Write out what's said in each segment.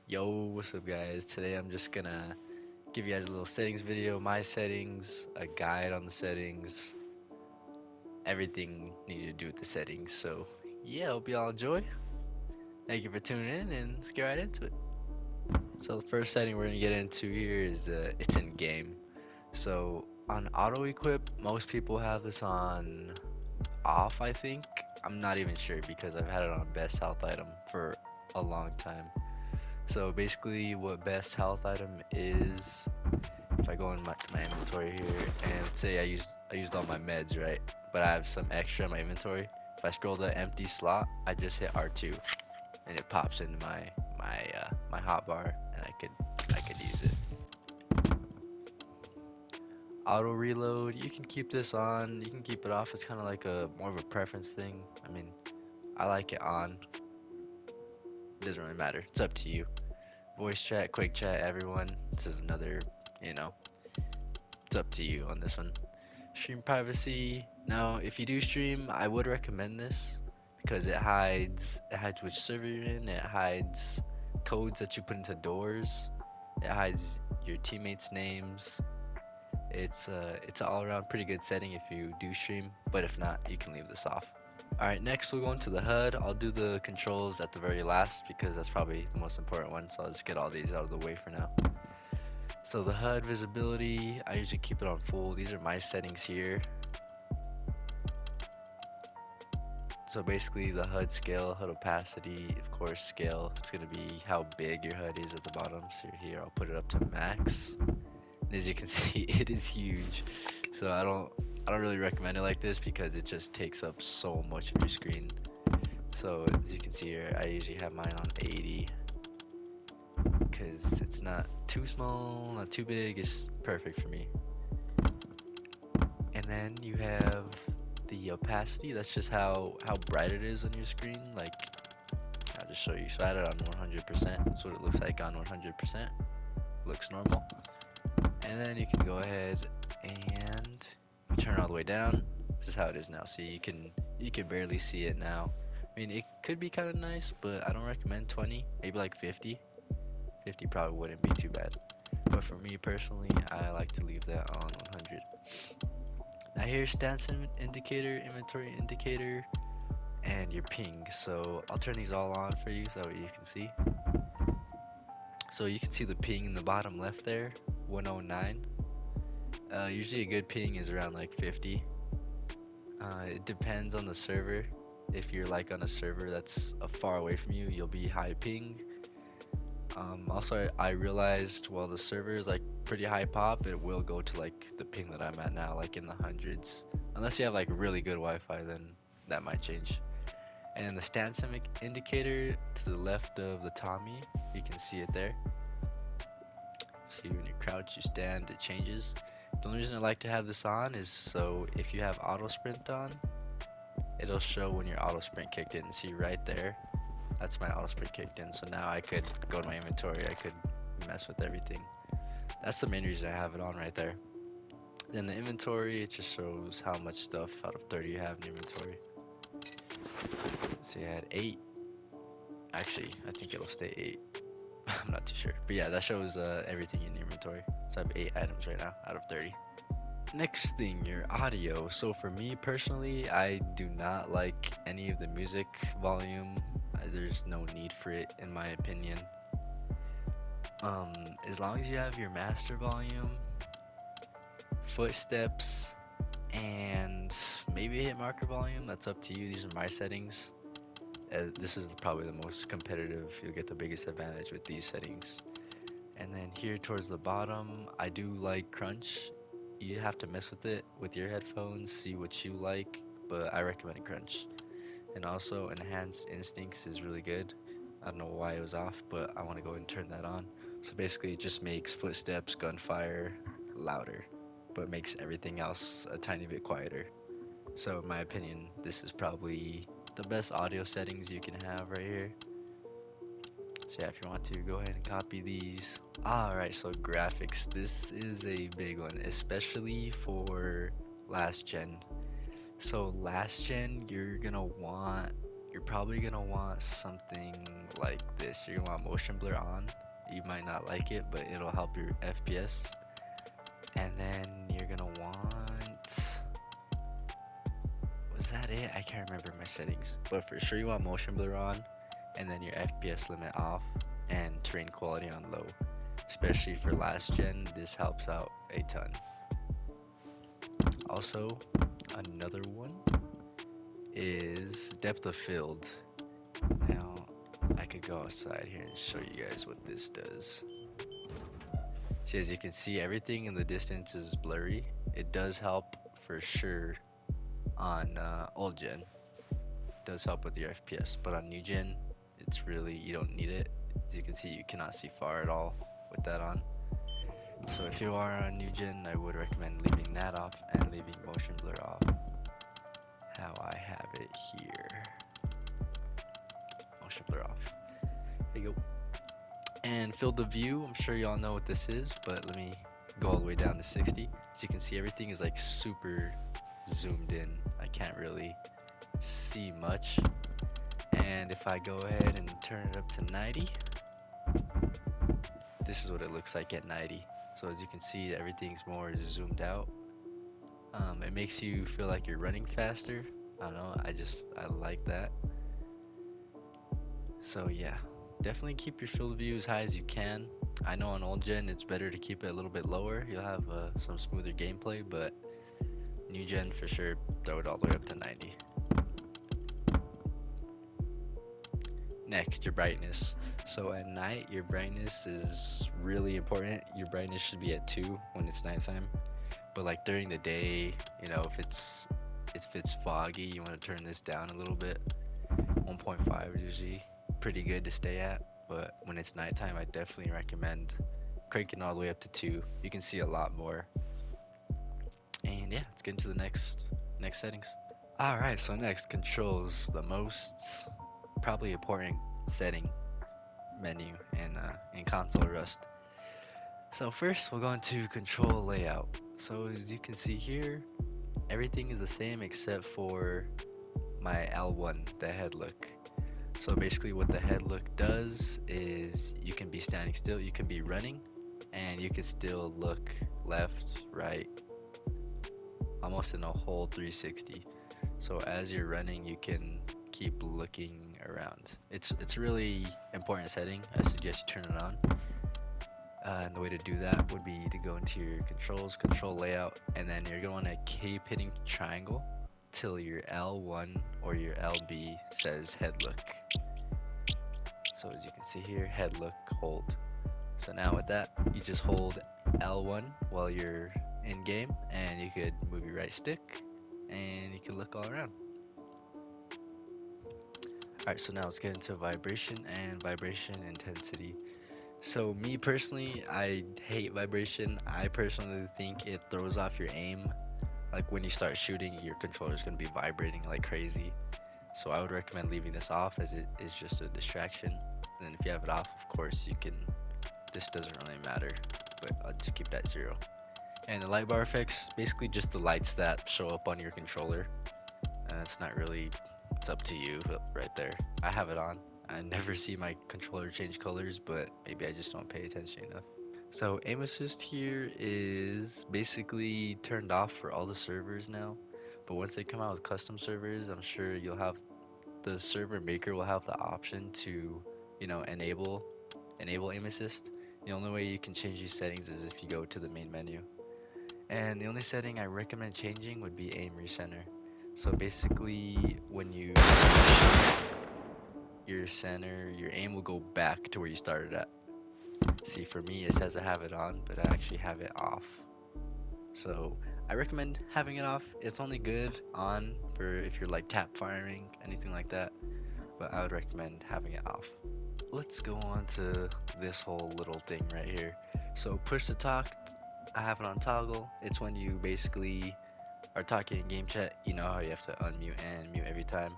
Yo, what's up guys? Today I'm just gonna give you guys a little settings video, my settings, a guide on the settings, everything needed to do with the settings. So yeah, hope y'all enjoy. Thank you for tuning in and let's get right into it. So the first setting we're gonna get into here is it's in game. So on auto equip, most people have this on off, I think. I'm not even sure because I've had it on best health item for a long time. So basically what best health item is, if I go in my inventory here and say I used all my meds, right? But I have some extra in my inventory. If I scroll the empty slot, I just hit R2 and it pops into my hotbar and I could use it. Auto reload, you can keep this on, you can keep it off. It's kind of like a more of a preference thing. I mean, I like it on. It doesn't really matter. It's up to you. Voice chat, quick chat, everyone. This is another, you know, it's up to you on this one. Stream privacy. Now, if you do stream, I would recommend this because it hides which server you're in, it hides codes that you put into doors, it hides your teammates' names. It's an all-around pretty good setting if you do stream, but if not, you can leave this off. All right, next we'll go into the HUD. I'll do the controls at the very last because that's probably the most important one, so I'll just get all these out of the way for now. So the HUD visibility, I usually keep it on full. These are my settings here. So basically the HUD scale, HUD opacity, of course scale, it's gonna be how big your HUD is at the bottom. So here I'll put it up to max. And as you can see, it is huge. So I don't really recommend it like this because it just takes up so much of your screen. So as you can see here, I usually have mine on 80 because it's not too small, not too big, it's perfect for me. And then you have the opacity, that's just how bright it is on your screen. Like I'll just show you. So I had it on 100%. That's what it looks like on 100%. Looks normal. And then you can go ahead and turn it all the way down. This is how it is now. See, you can barely see it now. I mean, it could be kind of nice, but I don't recommend 20. Maybe like 50. 50 probably wouldn't be too bad. But for me personally, I like to leave that on 100. Now here's stance indicator, inventory indicator, and your ping. So I'll turn these all on for you so that way you can see. So you can see the ping in the bottom left there, 109. Usually a good ping is around like 50. It depends on the server. If you're like on a server that's far away from you, you'll be high ping. Also, I realized while the server is like pretty high pop, it will go to like the ping that I'm at now, like in the hundreds. Unless you have like really good Wi-Fi, then that might change. And the stance indicator to the left of the Tommy, you can see it there. See when you crouch, you stand, it changes. The only reason I like to have this on is so if you have auto sprint on, it'll show when your auto sprint kicked in. See right there, that's my auto sprint kicked in. So now I could go to my inventory, I could mess with everything. That's the main reason I have it on right there. Then the inventory, it just shows how much stuff out of 30 you have in inventory. So you had 8. Actually, I think it'll stay 8. I'm not too sure. But yeah, that shows everything in your inventory. So I have 8 items right now out of 30. Next thing, your audio. So for me personally, I do not like any of the music volume. There's no need for it in my opinion. Um, as long as you have your master volume, footsteps, and maybe hit marker volume, that's up to you. These are my settings. This is probably the most competitive. You'll get the biggest advantage with these settings. And then here towards the bottom, I do like crunch. You have to mess with it with your headphones, see what you like, but I recommend crunch. And also enhanced instincts is really good. I don't know why it was off, but I want to go and turn that on. So basically it just makes footsteps, gunfire louder, but makes everything else a tiny bit quieter. So in my opinion, this is probably the best audio settings you can have right here. So yeah, if you want to, go ahead and copy these. Alright, so graphics. This is a big one, especially for last gen. So last gen, you're gonna want you're probably gonna want something like this. You're gonna want motion blur on. You might not like it, but it'll help your FPS. And then you're gonna want, was that it? I can't remember my settings, but for sure you want motion blur on, and then your FPS limit off, and terrain quality on low. Especially for last gen, this helps out a ton. Also, another one is depth of field. Now, I could go outside here and show you guys what this does. See, as you can see, everything in the distance is blurry. It does help for sure on old gen. It does help with your FPS, but on new gen, it's really, you don't need it. As you can see, you cannot see far at all with that on. So if you are on new gen, I would recommend leaving that off and leaving motion blur off. How I have it here. Motion blur off. There you go. And field of view, I'm sure y'all know what this is, but let me go all the way down to 60. So you can see everything is like super zoomed in. I can't really see much. And if I go ahead and turn it up to 90, this is what it looks like at 90. So as you can see, everything's more zoomed out. It makes you feel like you're running faster. I don't know, I like that. So yeah, definitely keep your field of view as high as you can. I know on old gen it's better to keep it a little bit lower. You'll have some smoother gameplay, but new gen for sure, throw it all the way up to 90. Next, your brightness. So at night, your brightness is really important. Your brightness should be at 2 when it's nighttime. But like during the day, you know, if it's foggy, you want to turn this down a little bit. 1.5 is usually pretty good to stay at. But when it's nighttime, I definitely recommend cranking all the way up to 2. You can see a lot more. And yeah, let's get into the next settings. All right, so next, controls, the most probably important setting menu in console Rust. So first we'll go into control layout. So as you can see here, everything is the same except for my L1, the head look. So basically what the head look does is you can be standing still, you can be running, and you can still look left, right, almost in a whole 360. So as you're running, you can keep looking around. It's a really important setting. I suggest you turn it on. And the way to do that would be to go into your controls, control layout, and then you're going to keep hitting triangle till your L1 or your LB says head look. So as you can see here, head look, hold. So now with that, you just hold L1 while you're in game, and you could move your right stick and you can look all around. Alright, so now let's get into vibration and vibration intensity. So me personally, I hate vibration. I personally think it throws off your aim. Like when you start shooting, your controller is going to be vibrating like crazy. So I would recommend leaving this off, as it is just a distraction. And then if you have it off, of course, you can, this doesn't really matter, but I'll just keep that 0. And the light bar effects, basically just the lights that show up on your controller. It's not really, it's up to you right there. I have it on. I never see my controller change colors, but maybe I just don't pay attention enough. So aim assist here is basically turned off for all the servers now, but once they come out with custom servers, I'm sure you'll have, the server maker will have the option to, you know, enable aim assist. The only way you can change these settings is if you go to the main menu. And the only setting I recommend changing would be aim recenter. So basically when you your center, your aim will go back to where you started at. See, for me it says I have it on, but I actually have it off. So I recommend having it off. It's only good on for if you're like tap firing, anything like that, but I would recommend having it off. Let's go on to this whole little thing right here. So push to talk, I have it on toggle. It's when you basically are talking in game chat, you know how you have to unmute and mute every time.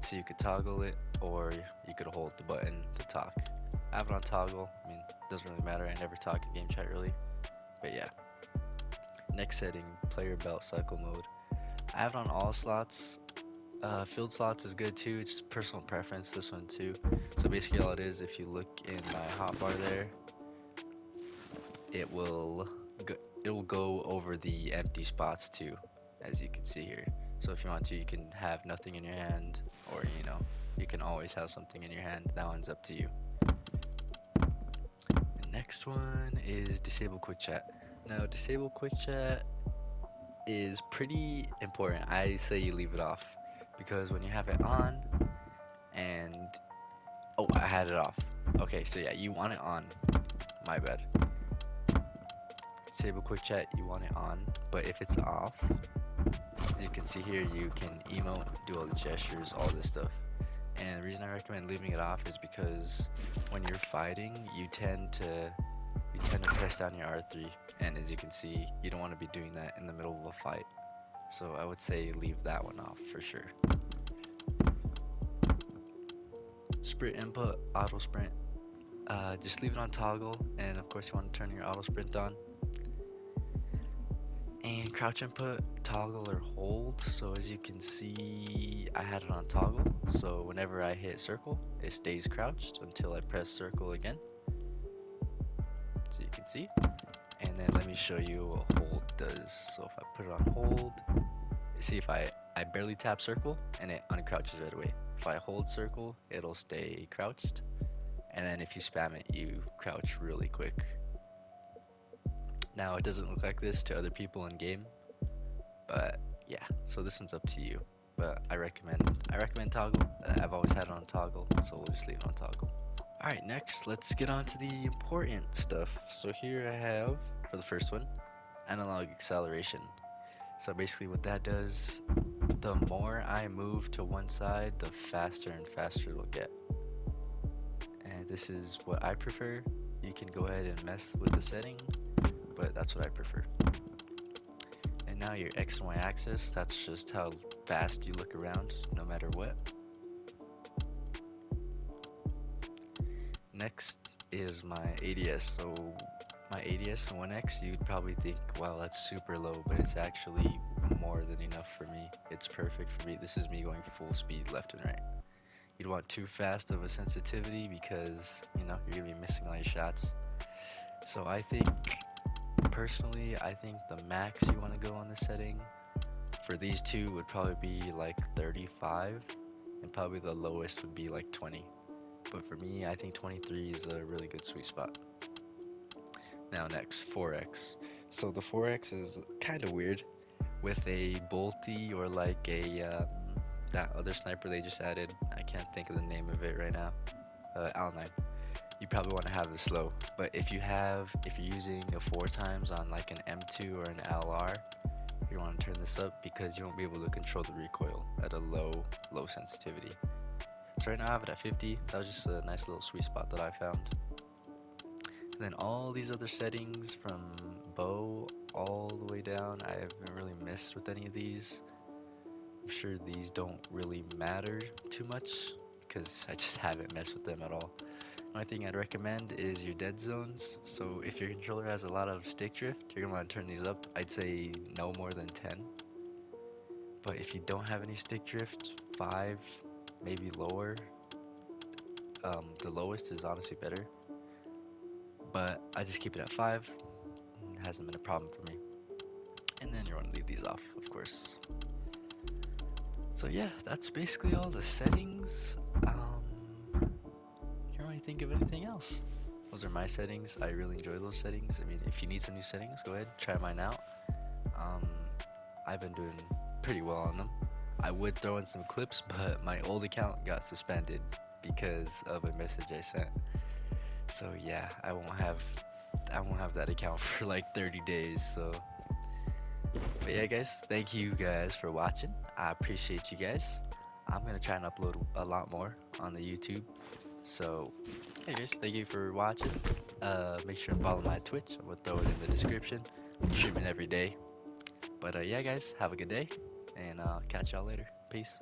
So you could toggle it, or you could hold the button to talk. I have it on toggle. I mean, it doesn't really matter. I never talk in game chat really. But yeah. Next setting, player belt cycle mode. I have it on all slots. Field slots is good too. It's personal preference, this one too. So basically all it is, if you look in my hotbar there, it will go, it will go over the empty spots too, as you can see here. So if you want to, you can have nothing in your hand, or you know, you can always have something in your hand. That one's up to you. The next one is disable quick chat. Now, disable quick chat is pretty important. I say you leave it off because when you have it on and oh, I had it off. Okay, so yeah, you want it on. My bad. Disable quick chat, you want it on, but if it's off, as you can see here, you can emote, do all the gestures, all this stuff. And the reason I recommend leaving it off is because when you're fighting, you tend to press down your R3, and as you can see, you don't want to be doing that in the middle of a fight. So I would say leave that one off for sure. Sprint input, auto sprint. Just leave it on toggle, and of course you want to turn your auto sprint on. And crouch input, toggle or hold. So as you can see, I had it on toggle. So whenever I hit circle, it stays crouched until I press circle again. So you can see. And then let me show you what hold does. So if I put it on hold, see if I barely tap circle and it uncrouches right away. If I hold circle, it'll stay crouched. And then if you spam it, you crouch really quick. Now it doesn't look like this to other people in game, but yeah, so this one's up to you. But I recommend toggle. I've always had it on toggle, so we'll just leave it on toggle. Alright, next let's get on to the important stuff. So here I have, for the first one, analog acceleration. So basically what that does, the more I move to one side, the faster and faster it'll get. And this is what I prefer. You can go ahead and mess with the setting, but that's what I prefer. And now your X and Y axis, that's just how fast you look around no matter what. Next is my ADS. So my ADS and 1X, you'd probably think, wow, that's super low, but it's actually more than enough for me. It's perfect for me. This is me going full speed left and right. You'd want too fast of a sensitivity because, you know, you're gonna be missing all your shots. So I think, personally, I think the max you want to go on this setting for these two would probably be like 35, and probably the lowest would be like 20. But for me, I think 23 is a really good sweet spot. Now next, 4X. So the 4X is kind of weird with a bolty or like a that other sniper they just added. I can't think of the name of it right now. Al9. You probably want to have this low, but if you're using a 4x on like an M2 or an LR, you want to turn this up because you won't be able to control the recoil at a low sensitivity. So right now I have it at 50. That was just a nice little sweet spot that I found. And then all these other settings from bow all the way down, I haven't really messed with any of these. I'm sure these don't really matter too much because I just haven't messed with them at all. The only thing I'd recommend is your dead zones. So if your controller has a lot of stick drift, you're gonna want to turn these up. I'd say no more than 10. But if you don't have any stick drift, 5, maybe lower. The lowest is honestly better. But I just keep it at 5. It hasn't been a problem for me. And then you want to leave these off, of course. So yeah, that's basically all the settings. Can't really think of anything else. Those are my settings. I really enjoy those settings. I mean, if you need some new settings, go ahead, try mine out. I've been doing pretty well on them. I would throw in some clips, but my old account got suspended because of a message I sent. So yeah, I won't have that account for like 30 days. So, but yeah, guys, thank you guys for watching. I appreciate you guys. I'm gonna try and upload a lot more on the YouTube. So, hey guys, thank you for watching. Make sure to follow my Twitch. I'm gonna throw it in the description. I'm streaming every day. But yeah, guys, have a good day, and I'll catch y'all later. Peace.